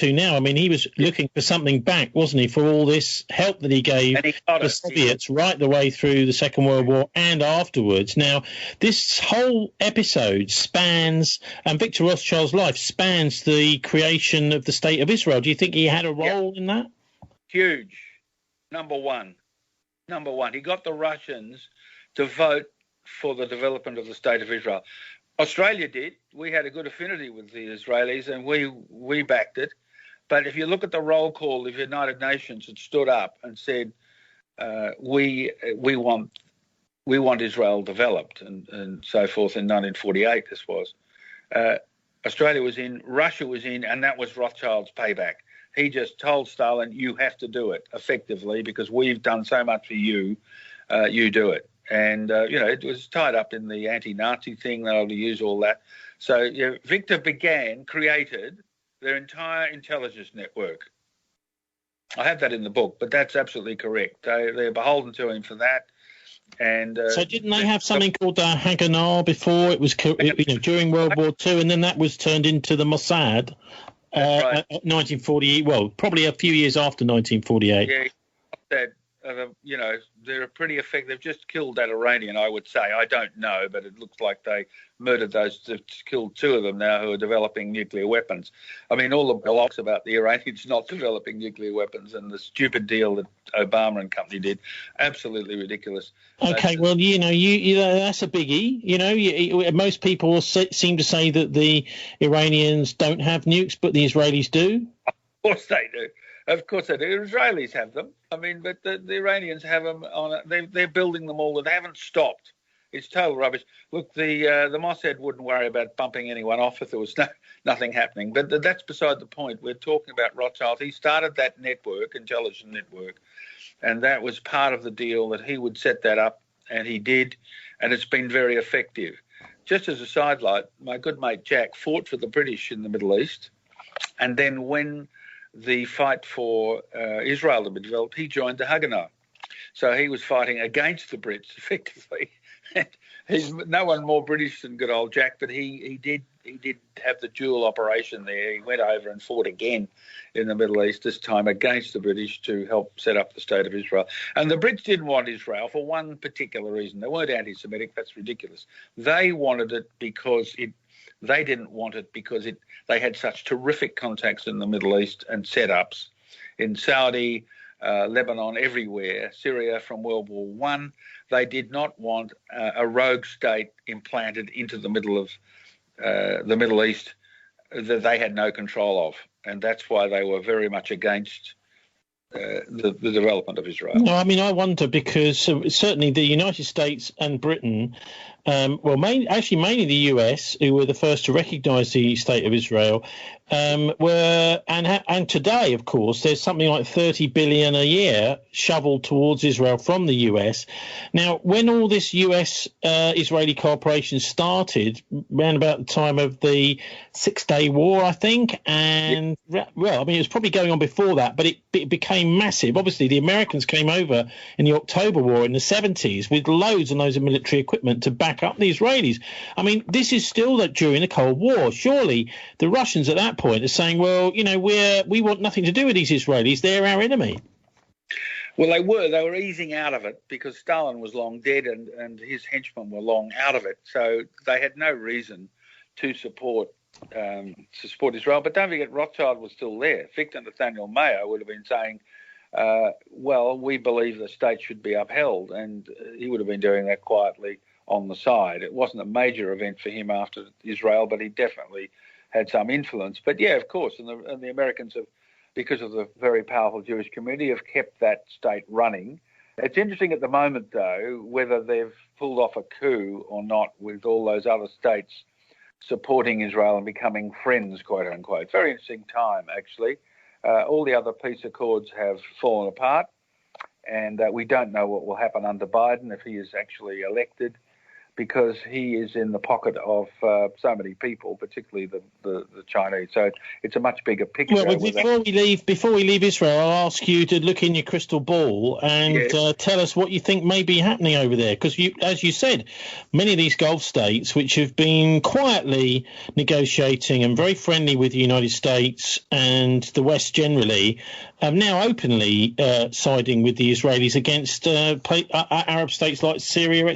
to now. I mean, he was looking for something back, wasn't he, for all this help that he gave the Soviets right the way through the Second World War and afterwards. Now, this whole episode spans, and Victor Rothschild's life spans the creation of the State of Israel. Do you think he had a role in that? Huge. Number one. He got the Russians to vote for the development of the State of Israel. Australia did. We had a good affinity with the Israelis, and we backed it. But if you look at the roll call of the United Nations, it stood up and said, we want Israel developed, and so forth. In 1948, this was. Australia was in, Russia was in, and that was Rothschild's payback. He just told Stalin, you have to do it effectively because we've done so much for you, you do it. And, it was tied up in the anti-Nazi thing. They were able to use all that. So Victor created their entire intelligence network. I have that in the book, but that's absolutely correct. They're beholden to him for that. And so didn't they have something called the Haganah before? It was during World War II, and then that was turned into the Mossad. Right. 1948. Well, probably a few years after 1948. Yeah, that they're pretty effective. They've just killed that Iranian, I would say. I don't know, but it looks like they murdered killed two of them now who are developing nuclear weapons. I mean, all the blogs about the Iranians not developing nuclear weapons and the stupid deal that Obama and company did, absolutely ridiculous. Okay, well, that's a biggie. Most people seem to say that the Iranians don't have nukes, but the Israelis do. Of course they do. Of course they do. The Israelis have them. I mean, but the Iranians have them they're building them all. They haven't stopped. It's total rubbish. Look, the Mossad wouldn't worry about bumping anyone off if there was nothing happening. But that's beside the point. We're talking about Rothschild. He started that network, intelligence network, and that was part of the deal that he would set that up, and he did, and it's been very effective. Just as a sidelight, my good mate Jack fought for the British in the Middle East, and then when the fight for Israel to be developed, he joined the Haganah. So he was fighting against the Brits effectively. He's no one more British than good old Jack, but he did have the dual operation there. He went over and fought again in the Middle East, this time against the British to help set up the State of Israel. And the Brits didn't want Israel for one particular reason. They weren't anti-Semitic. That's ridiculous. They wanted it because they didn't want it because they had such terrific contacts in the Middle East and setups in Saudi, Lebanon, everywhere, Syria from World War One. They did not want a rogue state implanted into the middle of the Middle East that they had no control of. And that's why they were very much against the development of Israel. No, I mean, I wonder because certainly the United States and Britain, mainly the US, who were the first to recognise the State of Israel, and today, of course, there's something like $30 billion a year shoveled towards Israel from the US. Now, when all this US-Israeli cooperation started, around about the time of the Six-Day War, I think, and it was probably going on before that, but it became massive. Obviously, the Americans came over in the October War in the 70s with loads and loads of military equipment to back up the Israelis. I mean, this is still during the Cold War. Surely the Russians at that point are saying, well, we want nothing to do with these Israelis. They're our enemy. Well, they were easing out of it because Stalin was long dead and his henchmen were long out of it. So they had no reason to support Israel. But don't forget, Rothschild was still there. Victor Nathaniel Mayo would have been saying, we believe the state should be upheld. And he would have been doing that quietly on the side. It wasn't a major event for him after Israel, but he definitely had some influence. But yeah, of course, and the Americans have, because of the very powerful Jewish community, have kept that state running. It's interesting at the moment, though, whether they've pulled off a coup or not with all those other states supporting Israel and becoming friends, quote unquote. Very interesting time, actually. All the other peace accords have fallen apart, and we don't know what will happen under Biden if he is actually elected. because he is in the pocket of so many people, particularly the Chinese. So it's a much bigger picture. Well, before we leave Israel, I'll ask you to look in your crystal ball and tell us what you think may be happening over there. Because, as you said, many of these Gulf states, which have been quietly negotiating and very friendly with the United States and the West generally, are now openly siding with the Israelis against Arab states like Syria, etc.